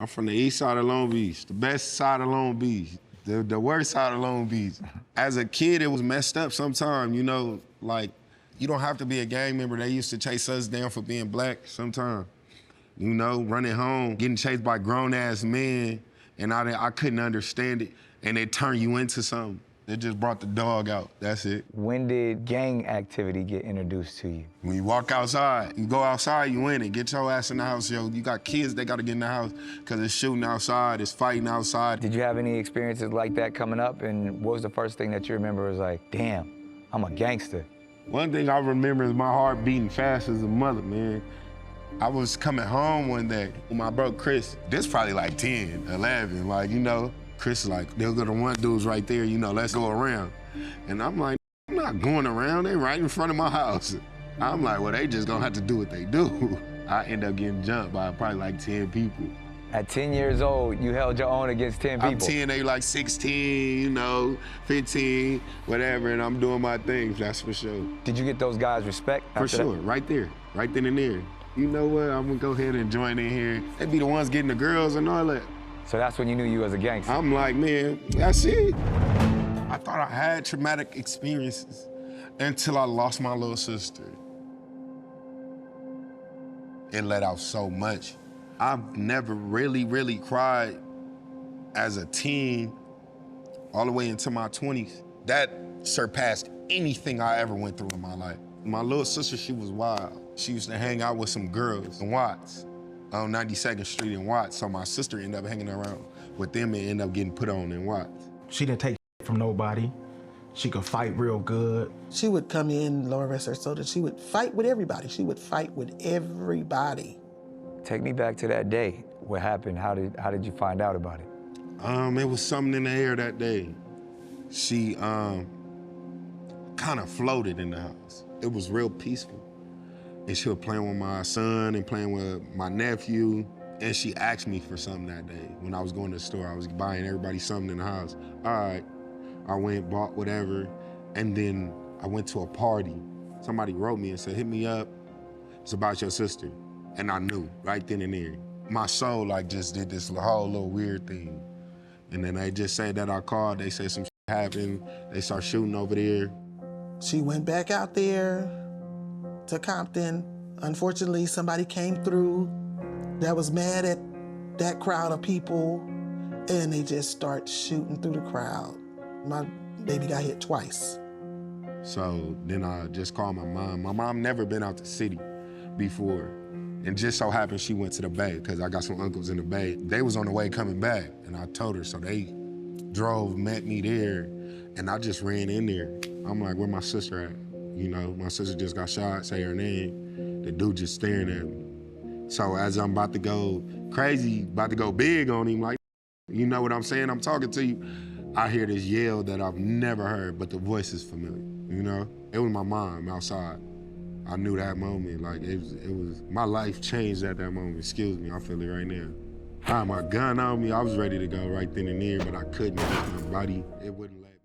I'm from the east side of Long Beach, the best side of Long Beach, the worst side of Long Beach. As a kid, it was messed up sometimes, you know, like, you don't have to be a gang member. They used to chase us down for being black sometimes. You know, running home, getting chased by grown-ass men, and I couldn't understand it, and they turn you into something. They just brought the dog out, that's it. When did gang activity get introduced to you? When you walk outside, you go outside, you in it. Get your ass in the house, yo. You got kids, they gotta get in the house, because it's shooting outside, it's fighting outside. Did you have any experiences like that coming up, and what was the first thing that you remember was like, damn, I'm a gangster? One thing I remember is my heart beating fast as a mother, man. I was coming home one day with my bro Chris. This probably like 10, 11, like, you know. Chris is like, they'll go to one dude's right there, you know, let's go around. And I'm like, I'm not going around, they right in front of my house. I'm like, well, they just gonna have to do what they do. I end up getting jumped by probably like 10 people. At 10 years old, you held your own against 10 people. I'm 10, they like 16, you know, 15, whatever, and I'm doing my thing, that's for sure. Did you get those guys respect after For sure, that? right there, right then and there. You know what, I'm gonna go ahead and join in here. They be the ones getting the girls and all that. So that's when you knew you was a gangster. I'm like, man, that's it. I thought I had traumatic experiences until I lost my little sister. It let out so much. I've never really cried as a teen all the way into my 20s. That surpassed anything I ever went through in my life. My little sister, she was wild. She used to hang out with some girls in Watts, on 92nd Street in Watts. So my sister ended up hanging around with them and ended up getting put on in Watts. She didn't take from nobody. She could fight real good. She would come in, Lord rest her soul, that she would fight with everybody. She would fight with everybody. Take me back to that day. What happened? How did you find out about it? It was something in the air that day. She kind of floated in the house. It was real peaceful. And she was playing with my son and playing with my nephew. And she asked me for something that day. When I was going to the store, I was buying everybody something in the house. All right, I went, bought whatever, and then I went to a party. Somebody wrote me and said, hit me up, it's about your sister. And I knew right then and there. My soul like just did this whole little weird thing. And then they just said that I called, they said some shit happened, they start shooting over there. She went back out there to Compton. Unfortunately, somebody came through that was mad at that crowd of people, and they just start shooting through the crowd. My baby got hit twice. So then I just called my mom. My mom never been out the city before. And just so happened she went to the Bay, because I got some uncles in the Bay. They was on the way coming back, and I told her, so they drove, met me there, and I just ran in there. I'm like, where my sister at? You know, my sister just got shot, say her name. The dude just staring at me. So as I'm about to go crazy, about to go big on him, like, you know what I'm saying? I'm talking to you. I hear this yell that I've never heard, but the voice is familiar, you know? It was my mom outside. I knew that moment, like it was, my life changed at that moment. Excuse me, I feel it right now. I had my gun on me, I was ready to go right then and there, but I couldn't, my body, it wouldn't let me.